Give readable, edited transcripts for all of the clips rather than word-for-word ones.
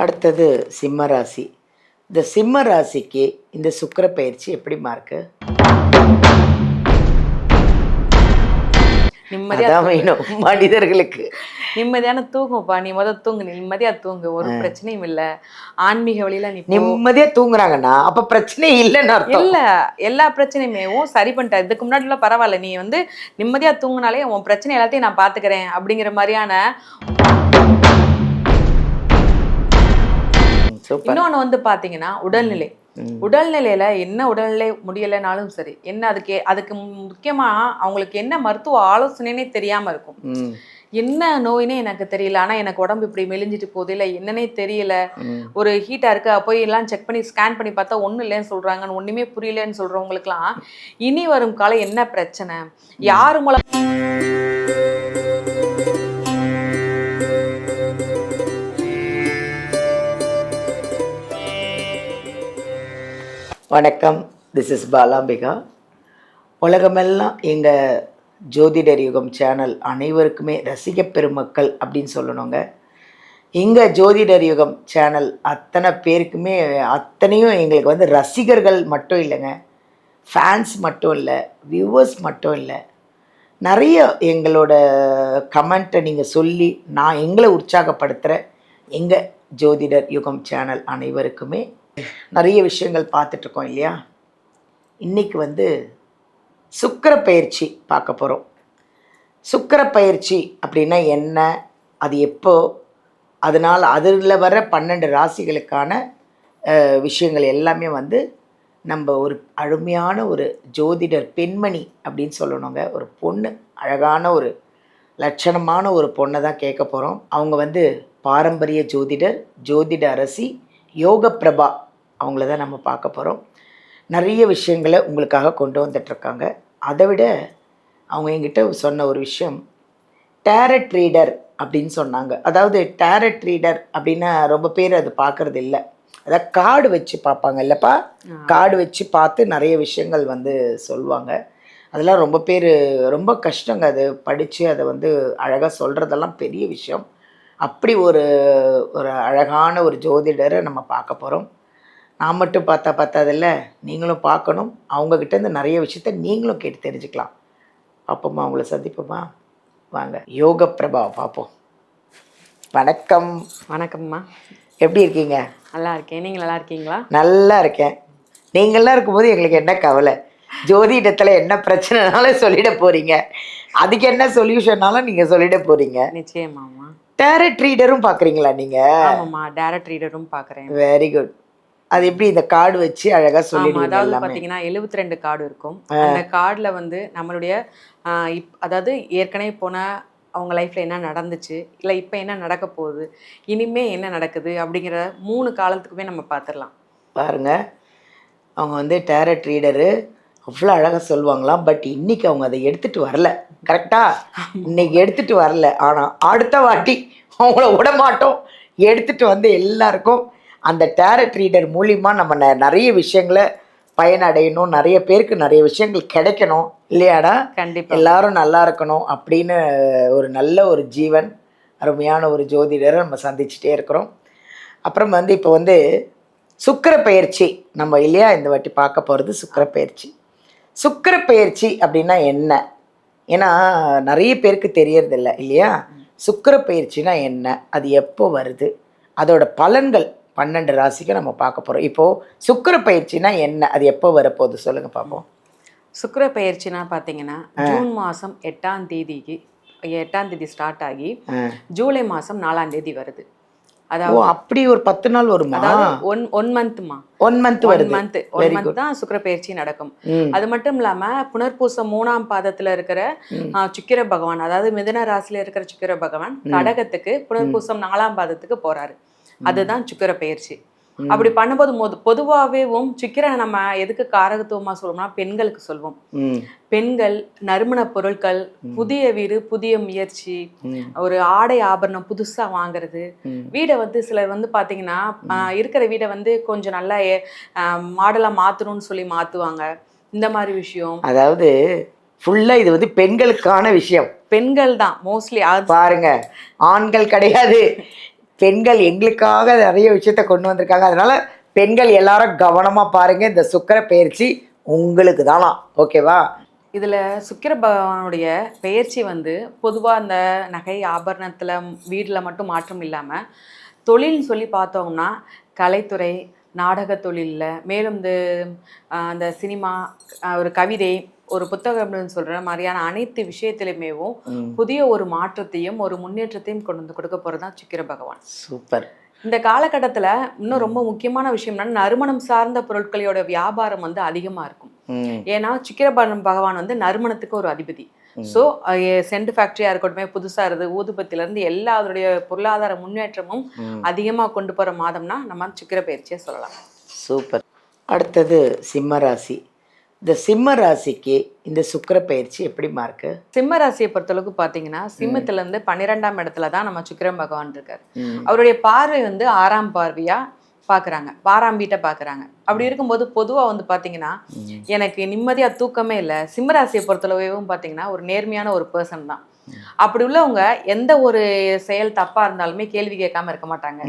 அடுத்தது சிம்ம ராசி. இந்த சிம்ம ராசிக்கு இந்த சுக்கிர பயிற்சி எப்படிமா இருக்கு? நிம்மதியா வேணும் மனிதர்களுக்கு. நிம்மதியான தூங்குப்பா. நீ தூங்கு, நிம்மதியா தூங்கு, ஒரு பிரச்சனையும் இல்ல. ஆன்மீக வழியில நீ நிம்மதியா தூங்குறாங்கன்னா அப்ப பிரச்சனை இல்லைன்னு அர்த்தம். இல்ல, எல்லா பிரச்சனையுமே சரி பண்ணிட்ட. இதுக்கு முன்னாடி எல்லாம் பரவாயில்ல, நீ நிம்மதியா தூங்குனாலே உன் பிரச்சனை எல்லாத்தையும் நான் பாத்துக்கிறேன் அப்படிங்கிற மாதிரியான. இன்னொன்னு பாத்தீங்கன்னா உடல்நிலை. உடல்நிலையில என்ன உடல்நிலை முடியலைனாலும் சரி, என்ன அதுக்கு முக்கியமா அவங்களுக்கு என்ன மருத்துவ ஆலோசனைனே தெரியாம இருக்கும். என்ன நோயினே எனக்கு தெரியல, ஆனா எனக்கு உடம்பு இப்படி மெலிஞ்சிட்டு போகுது, இல்லை என்னன்னே தெரியல, ஒரு ஹீட்டா இருக்கு, போய் எல்லாம் செக் பண்ணி ஸ்கேன் பண்ணி பார்த்தா ஒன்றும் இல்லைன்னு சொல்றாங்கன்னு, ஒண்ணுமே புரியலன்னு சொல்றவங்களுக்குலாம் இனி வரும் காலம் என்ன பிரச்சனை, யாரு மூலம். வணக்கம், திஸ் இஸ் பாலாம்பிகா. உலகமெல்லாம் எங்கள் ஜோதிடர் யுகம் சேனல் அனைவருக்குமே ரசிக பெருமக்கள் அப்படின்னு சொல்லணுங்க. எங்கள் ஜோதிடர் யுகம் சேனல் அத்தனை பேருக்குமே அத்தனையும் எங்களுக்கு ரசிகர்கள் மட்டும் இல்லைங்க, ஃபேன்ஸ் மட்டும் இல்லை, வியூவர்ஸ் மட்டும் இல்லை, நிறைய எங்களோட கமெண்ட்டை நீங்கள் சொல்லி நான் எங்களை உற்சாகப்படுத்துகிற எங்கள் ஜோதிடர் யுகம் சேனல் அனைவருக்குமே நிறைய விஷயங்கள் பார்த்துட்ருக்கோம் இல்லையா. இன்றைக்கி சுக்கிர பயிற்சி பார்க்க போகிறோம். சுக்கிர பயிற்சி அப்படின்னா என்ன, அது எப்போ, அதனால் அதில் வர 12 ராசிகளுக்கான விஷயங்கள் எல்லாமே நம்ம ஒரு அருமையான ஒரு ஜோதிடர் பெண்மணி அப்படின்னு சொல்லணுங்க. ஒரு பொண்ணு, அழகான ஒரு லட்சணமான ஒரு பொண்ணை தான் கேட்க போகிறோம். அவங்க பாரம்பரிய ஜோதிடர், ஜோதிட அரசி யோக பிரபா, அவங்கள தான் நம்ம பார்க்க போகிறோம். நிறைய விஷயங்களை உங்களுக்காக கொண்டு வந்துட்டுருக்காங்க. அதை விட அவங்க என்கிட்ட சொன்ன ஒரு விஷயம், டேரட் ரீடர் அப்படின்னு சொன்னாங்க. அதாவது டேரட் ரீடர் அப்படின்னா ரொம்ப பேர் அது பார்க்குறது இல்லை. அதாவது கார்டு வச்சு பார்ப்பாங்க இல்லைப்பா, கார்டு வச்சு பார்த்து நிறைய விஷயங்கள் சொல்லுவாங்க. அதெல்லாம் ரொம்ப பேர் ரொம்ப கஷ்டங்க. அது படித்து அதை அழகாக சொல்கிறதெல்லாம் பெரிய விஷயம். அப்படி ஒரு அழகான ஒரு ஜோதிடரை நம்ம பார்க்க போகிறோம். நான் மட்டும் பார்த்ததில்ல, நீங்களும் பார்க்கணும். அவங்கக்கிட்டேருந்து நிறைய விஷயத்த நீங்களும் கேட்டு தெரிஞ்சுக்கலாம். பார்ப்போம்மா, அவங்கள சந்திப்போமா, வாங்க. யோக பிரபாவை பார்ப்போம். வணக்கம். வணக்கம்மா, எப்படி இருக்கீங்க? நல்லா இருக்கேன், நீங்கள் நல்லா இருக்கீங்களா? நல்லா இருக்கேன். நீங்கள்லாம் இருக்கும்போது எங்களுக்கு என்ன கவலை, ஜோதிடத்தில் என்ன பிரச்சனைனாலும் சொல்லிட போகிறீங்க, அதுக்கு என்ன சொல்யூஷன்னாலும் நீங்கள் சொல்லிட போகிறீங்க. நிச்சயமாம்மா. டேரட் ரீடரும் பார்க்குறீங்களா நீங்கள்? ஆமாம்மா, டேரட் ரீடரும் பார்க்குறேன். Very good. அது எப்படி இந்த கார்டு வச்சு அழகாக சொல்லிடுவீங்க? அதாவது பார்த்தீங்கன்னா 72 கார்டு இருக்கும். அந்த கார்டில் நம்மளுடைய அதாவது ஏற்கனவே போன அவங்க லைஃப்பில் என்ன நடந்துச்சு, இல்லை இப்போ என்ன நடக்க போகுது, இனிமே என்ன நடக்குது அப்படிங்கிற 3 காலத்துக்குமே நம்ம பார்த்துடலாம். பாருங்க, அவங்க டேரட் ரீடரு அவ்வளோ அழகாக சொல்லுவாங்களாம். பட் இன்றைக்கி அவங்க அதை எடுத்துகிட்டு வரல. கரெக்டாக இன்னைக்கு எடுத்துகிட்டு வரல. ஆனால் அடுத்த வாட்டி அவங்கள விட மாட்டோம், எடுத்துகிட்டு எல்லாருக்கும் அந்த டேரட் ரீடர் மூலிமா நம்ம நிறைய விஷயங்களை பயனடையணும், நிறைய பேருக்கு நிறைய விஷயங்கள் கிடைக்கணும் இல்லையாடா? கண்டிப்பாக. எல்லாரும் நல்லா இருக்கணும் அப்படின்னு ஒரு நல்ல ஒரு ஜீவன், அருமையான ஒரு ஜோதிடரை நம்ம சந்திச்சுட்டே இருக்கிறோம். அப்புறம் இப்போ சுக்கிர பயிற்சி நம்ம இல்லையா இந்த வாட்டி பார்க்க போகிறது சுக்கிர பயிற்சி. சுக்கிர பயிற்சி அப்படின்னா என்ன? ஏன்னா நிறைய பேருக்கு தெரியறதில்ல இல்லையா. சுக்கிர பயிற்சினா என்ன, அது எப்போ வருது, அதோட பலன்கள் 12 ராசிக்கு நம்ம பார்க்க போகிறோம். இப்போது சுக்கிர பயிற்சினா என்ன, அது எப்போ வரப்போகுது சொல்லுங்கள் பார்ப்போம். சுக்கிர பயிற்சினா பார்த்தீங்கன்னா ஜூன் மாதம் 8ஆம் தேதி ஸ்டார்ட் ஆகி ஜூலை மாதம் 4ஆம் தேதி வருது. அதாவது அப்படி ஒரு 10 நாள் வருமா? அதாவது ஒன் மந்த் தான் சுக்கிர பயிற்சி நடக்கும். அது மட்டும் இல்லாம புனர்பூசம் 3ஆம் பாதத்துல இருக்கிற சுக்கிர பகவான், அதாவது மிதுன ராசியில இருக்கிற சுக்கிர பகவான் கடகத்துக்கு புனர்பூசம் 4ஆம் பாதத்துக்கு போறாரு. அதுதான் சுக்கிர பயிற்சி. அப்படி பண்ணும்போது பொதுவாகவே சுக்கிரனை நம்ம எதுக்கு காரகத்துவமா சொல்லுவோம்னா பெண்களுக்கு சொல்வோம். பெண்கள் நறுமண பொருட்கள், புதிய வீடு, புதிய முயற்சி, ஒரு ஆடை ஆபரணம் புதுசா வாங்குறது, வீடை சிலர் பாத்தீங்கன்னா இருக்கிற வீடை கொஞ்சம் நல்லா மாடலா மாத்தணும்னு சொல்லி மாத்துவாங்க. இந்த மாதிரி விஷயம், அதாவது ஃபுல்லா இது பெண்களுக்கான விஷயம். பெண்கள் தான் மோஸ்ட்லி. பாருங்க, ஆண்கள் கிடையாது. பெண்கள் எங்களுக்காக நிறைய விஷயத்த கொண்டு வந்திருக்காங்க. அதனால் பெண்கள் எல்லாரும் கவனமாக பாருங்கள். இந்த சுக்கிர பெயர்ச்சி உங்களுக்கு தானா, ஓகேவா? இதில் சுக்கிர பகவானுடைய பெயர்ச்சி வந்து பொதுவாக அந்த நகை ஆபரணத்தில் வீட்டில் மட்டும் மாற்றம் இல்லாமல் தொழில்னு சொல்லி பார்த்தோம்னா கலைத்துறை, நாடக தொழிலில், மேலும் அந்த சினிமா, ஒரு கவிதை, ஒரு புத்தகம்னு சொல்கிற மாதிரியான அனைத்து விஷயத்திலுமேவும் புதிய ஒரு மாற்றத்தையும் ஒரு முன்னேற்றத்தையும் கொண்டு வந்து கொடுக்க போகிறது தான் சுக்கிர பகவான். சூப்பர். இந்த காலகட்டத்தில் இன்னும் ரொம்ப முக்கியமான விஷயம்னா நறுமணம் சார்ந்த பொருட்களோட வியாபாரம் வந்து அதிகமாக இருக்கும். ஏன்னா சுக்கிர பகவான் வந்து நறுமணத்துக்கு ஒரு அதிபதி. ஸோ சென்ட் ஃபேக்ட்ரியாக இருக்கட்டும், புதுசாக இருக்குது ஊதுபத்திலேருந்து எல்லா அதோடைய பொருளாதார முன்னேற்றமும் அதிகமாக கொண்டு போகிற மாதம்னா நம்ம சுக்கிர பயிற்சியை சொல்லலாம். சூப்பர். அடுத்தது சிம்ம ராசி. இந்த சிம்ம ராசிக்கு இந்த சுக்கிர பயிற்சி எப்படிமா இருக்கு? சிம்ம ராசியை பொறுத்தளவுக்கு பார்த்தீங்கன்னா சிம்மத்திலேருந்து 12ஆம் இடத்துல தான் நம்ம சுக்கிர பகவான் இருக்கார். அவருடைய பார்வை வந்து 6ஆம் பார்வையாக பார்க்குறாங்க, 6ஆம் வீட்டை பார்க்குறாங்க. அப்படி இருக்கும்போது பொதுவாக வந்து பார்த்தீங்கன்னா எனக்கு நிம்மதியாக தூக்கமே இல்லை. சிம்மராசியை பொறுத்தளவும் பார்த்தீங்கன்னா ஒரு நேர்மையான ஒரு பர்சன் தான். அப்படி உள்ளவங்க எந்த ஒரு செயல் தப்பா இருந்தாலுமே கேள்வி கேட்காம இருக்க மாட்டாங்க.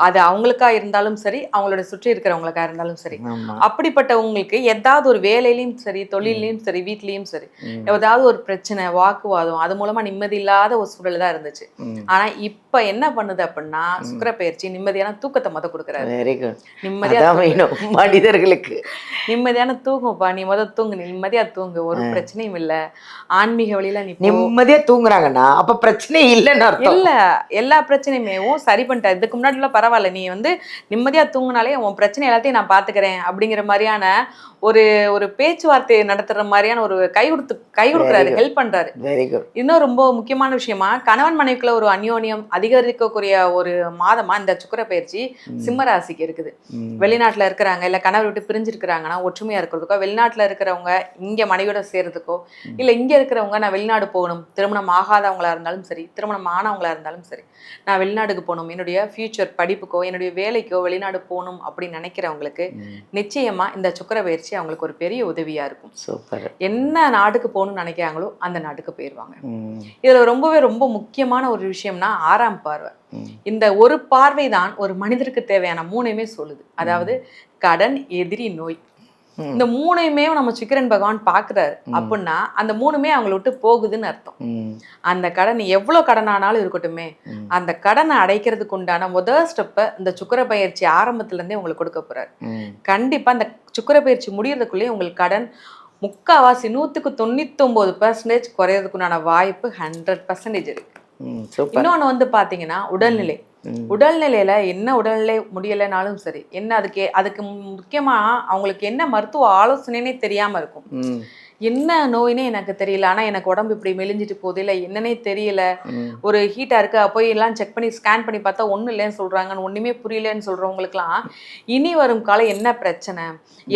அது அவங்களுக்கா இருந்தாலும் சரி, அவங்களோட சுற்றி இருக்கிறவங்களுக்கா இருந்தாலும் சரி. அப்படிப்பட்டவங்களுக்கு ஏதாவது ஒரு வேலையிலயும் சரி, தொழிலையும் சரி, வீட்லயும் சரி, ஏதாவது ஒரு பிரச்சனை, வாக்குவாதம், அது மூலமா நிம்மதி இல்லாத ஒரு சூழல் தான் இருந்துச்சு. ஆனா இப்ப என்ன பண்ணுது அப்படின்னா சுக்கிர பயிற்சி நிம்மதியான தூக்கத்தை மொத கொடுக்குறாரு. மனிதர்களுக்கு நிம்மதியான தூங்குப்பா, நீ தூங்கு, நிம்மதியா தூங்கு, ஒரு பிரச்சனையும் இல்ல, ஆன்மீக வழியில நீ நிம்மதியா தூங்குறாங்கன்னா அப்ப பிரச்சனை இல்லைன்னு இல்ல. எல்லா பிரச்சனையுமே சரி பண்ணிட்ட. இதுக்கு முன்னாடி எல்லாம் பரவாயில்ல, நீ வந்து நிம்மதியா தூங்குனாலே உன் பிரச்சனை எல்லாத்தையும் நான் பாத்துக்கிறேன் அப்படிங்கிற மாதிரியான ஒரு ஒரு பேச்சுவார்த்தை நடத்துற மாதிரியான ஒரு கை கொடுக்குறாரு, ஹெல்ப் பண்றாரு. இன்னும் ரொம்ப முக்கியமான விஷயமா கணவன் மனைவிக்குள்ள ஒரு அந்யோன்யம் அதிகரிக்கக்கூடிய ஒரு மாதமா இந்த சுக்கிர பயிற்சி சிம்ம ராசிக்கு இருக்குது. வெளிநாட்டுல இருக்கிறாங்க, இல்ல கணவர் விட்டு பிரிஞ்சிருக்கிறாங்கன்னா ஒற்றுமையா இருக்கிறதுக்கோ, வெளிநாட்டுல இருக்கிறவங்க இங்க மனைவியோட சேர்றதுக்கோ, இல்ல இங்க இருக்கிறவங்க நான் வெளிநாடு போகணும், திருமணம் ஆகாதவங்களா இருந்தாலும் சரி, திருமணம் ஆனவங்களா இருந்தாலும் சரி, நான் வெளிநாடுக்கு போகணும், என்னுடைய ஃபியூச்சர் படிப்புக்கோ என்னுடைய வேலைக்கோ வெளிநாடு போகணும் அப்படின்னு நினைக்கிறவங்களுக்கு நிச்சயமா இந்த சுக்கிர பயிற்சி அவங்களுக்கு ஒரு பெரிய உதவியா இருக்கும். சூப்பர். என்ன நாட்டுக்கு போகணும்னு நினைக்கிறாங்களோ அந்த நாட்டுக்கு போயிடுவாங்க. இதுல ரொம்ப முக்கியமான ஒரு விஷயம்னா 6ஆம் பார்வை. இந்த ஒரு பார்வை தான் ஒரு மனிதருக்கு தேவையான 3மே சொல்லுது. அதாவது கடன், எதிரி, நோய். இந்த 3மே நம்ம சுக்கிரன் பகவான் பாக்குறாரு அப்படின்னா அந்த 3மே அவங்களை விட்டு போகுதுன்னு அர்த்தம். அந்த கடன் எவ்வளவு கடன் ஆனாலும் இருக்கட்டுமே, அந்த கடனை அடைக்கிறதுக்கு உண்டான முதல் ஸ்டெப்பை இந்த சுக்கிர பயிற்சி ஆரம்பத்துல இருந்தே உங்களுக்கு கொடுக்க போறாரு. கண்டிப்பா இந்த சுக்கிர பயிற்சி முடியறதுக்குள்ளேயே உங்களுக்கு கடன் 99% குறையறதுக்குண்டான வாய்ப்பு 100% இருக்கு. இன்னொன்னு வந்து பாத்தீங்கன்னா உடல்நிலை. உடல்நிலையில என்ன உடல்நிலை முடியலைனாலும் சரி, என்ன அதுக்கு முக்கியமா அவங்களுக்கு என்ன மருத்துவ ஆலோசனைனே தெரியாம இருக்கும். என்ன நோயினே எனக்கு தெரியல, ஆனா எனக்கு உடம்பு இப்படி மெலிஞ்சிட்டு போகுது, இல்லை என்னன்னே தெரியல, ஒரு ஹீட்டா இருக்கு, போய் எல்லாம் செக் பண்ணி ஸ்கேன் பண்ணி பார்த்தா ஒன்றும் இல்லைன்னு சொல்றாங்கன்னு, ஒண்ணுமே புரியலன்னு சொல்றவங்களுக்குலாம் இனி வரும் காலம் என்ன பிரச்சனை,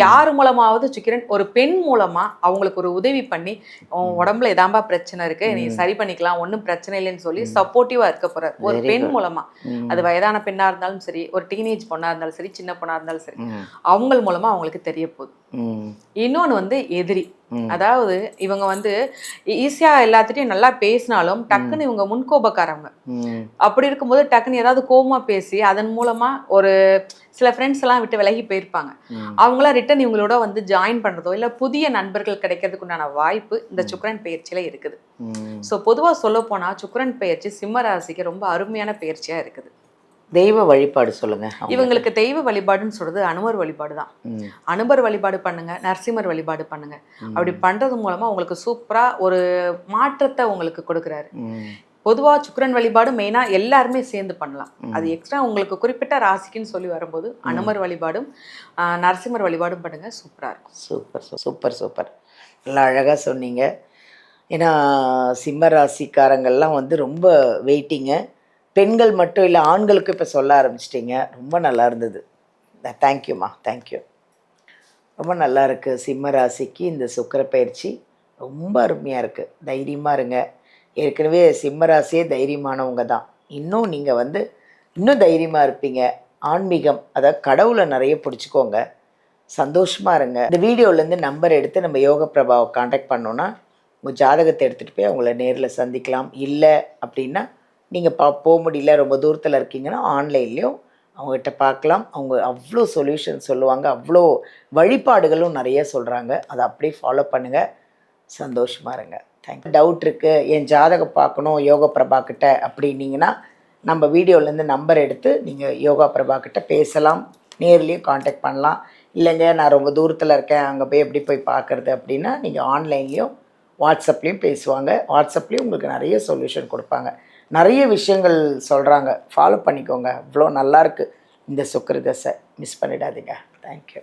யார் மூலமாவது சுக்கிரன் ஒரு பெண் மூலமா அவங்களுக்கு ஒரு உதவி பண்ணி உடம்புல எதாம்பா பிரச்சனை இருக்கு, நீ சரி பண்ணிக்கலாம், ஒன்றும் பிரச்சனை இல்லைன்னு சொல்லி சப்போர்ட்டிவா இருக்க போறாரு ஒரு பெண் மூலமா. அது வயதான பெண்ணா இருந்தாலும் சரி, ஒரு டீனேஜ் பொண்ணா இருந்தாலும் சரி, சின்ன பொண்ணா இருந்தாலும் சரி, அவங்க மூலமா அவங்களுக்கு தெரிய போகுது. இன்னொன்னு வந்து எதிரி. அதாவது இவங்க வந்து ஈஸியா எல்லாத்திட்டையும் நல்லா பேசினாலும் டக்குன்னு இவங்க முன்கோபக்காரவங்க. அப்படி இருக்கும்போது டக்குன்னு ஏதாவது கோபமா பேசி அதன் மூலமா ஒரு சில ஃப்ரெண்ட்ஸ் எல்லாம் விட்டு விலகி போயிருப்பாங்க, அவங்களாம் ரிட்டன் இவங்களோட வந்து ஜாயின் பண்றதோ இல்ல புதிய நண்பர்கள் கிடைக்கிறதுக்கு உண்டான வாய்ப்பு இந்த சுக்கிரன் பயிற்சியில இருக்குது. ஸோ பொதுவா சொல்ல போனா சுக்கிரன் பயிற்சி சிம்ம ராசிக்கு ரொம்ப அருமையான பயிற்சியா இருக்குது. தெய்வ வழிபாடு சொல்லுங்க. இவங்களுக்கு தெய்வ வழிபாடுன்னு சொல்றது அனுமர் வழிபாடு தான். அனுமர் வழிபாடு பண்ணுங்க, நரசிம்மர் வழிபாடு பண்ணுங்க. அப்படி பண்றது மூலமா உங்களுக்கு சூப்பரா ஒரு மாற்றத்தை உங்களுக்கு கொடுக்குறாரு. பொதுவா சுக்கிரன் வழிபாடு மெயினா எல்லாருமே சேர்ந்து பண்ணலாம். அது எக்ஸ்ட்ரா உங்களுக்கு குறிப்பிட்ட ராசிக்குன்னு சொல்லி வரும்போது அனுமர் வழிபாடும் நரசிம்மர் வழிபாடும் பண்ணுங்க, சூப்பரா இருக்கும். Super super super. நல்லா அழகா சொன்னீங்க. ஏன்னா சிம்ம ராசிக்காரங்கள்லாம் வந்து ரொம்ப வெயிட்டிங்க. பெண்கள் மட்டும் இல்லை, ஆண்களுக்கும் இப்போ சொல்ல ஆரம்பிச்சிட்டிங்க. ரொம்ப நல்லா இருந்தது. தேங்க்யூம்மா, தேங்க்யூ. ரொம்ப நல்லா இருக்குது. சிம்ம ராசிக்கு இந்த சுக்கிர பயிற்சி ரொம்ப அருமையாக இருக்குது. தைரியமாக இருங்க. ஏற்கனவே சிம்ம ராசியே தைரியமானவங்க தான். இன்னும் நீங்கள் வந்து இன்னும் தைரியமாக இருப்பீங்க. ஆன்மீகம், அதாவது கடவுளை நிறைய பிடிச்சிக்கோங்க, சந்தோஷமாக இருங்க. இந்த வீடியோலேருந்து நம்பர் எடுத்து நம்ம யோக பிரபாவை காண்டாக்ட் பண்ணோன்னா உங்கள் ஜாதகத்தை எடுத்துகிட்டு போய் அவங்கள நேரில் சந்திக்கலாம். இல்லை அப்படின்னா நீங்கள் போக முடியல, ரொம்ப தூரத்தில் இருக்கீங்கன்னா ஆன்லைன்லேயும் அவங்ககிட்ட பார்க்கலாம். அவங்க அவ்வளோ சொல்யூஷன் சொல்லுவாங்க, அவ்வளோ வழிபாடுகளும் நிறைய சொல்கிறாங்க. அதை அப்படியே ஃபாலோ பண்ணுங்கள், சந்தோஷமாக இருங்க. தேங்க்யூ. டவுட் இருக்குது, என் ஜாதகம் பார்க்கணும் யோகா பிரபா கிட்ட அப்படின்னீங்கன்னா நம்ம வீடியோலேருந்து நம்பர் எடுத்து நீங்கள் யோகா பிரபா கிட்ட பேசலாம், நேர்லேயும் காண்டாக்ட் பண்ணலாம். இல்லைங்க நான் ரொம்ப தூரத்தில் இருக்கேன், அங்கே போய் எப்படி போய் பார்க்குறது அப்படின்னா நீங்கள் ஆன்லைன்லேயும் வாட்ஸ்அப்லேயும் பேசுவாங்க. வாட்ஸ்அப்லேயும் உங்களுக்கு நிறைய சொல்யூஷன் கொடுப்பாங்க, நிறைய விஷயங்கள் சொல்கிறாங்க. ஃபாலோ பண்ணிக்கோங்க, அவ்வளோ நல்லாயிருக்கு இந்த சுக்கிர தசை. மிஸ் பண்ணிடாதீங்க. தேங்க்யூ.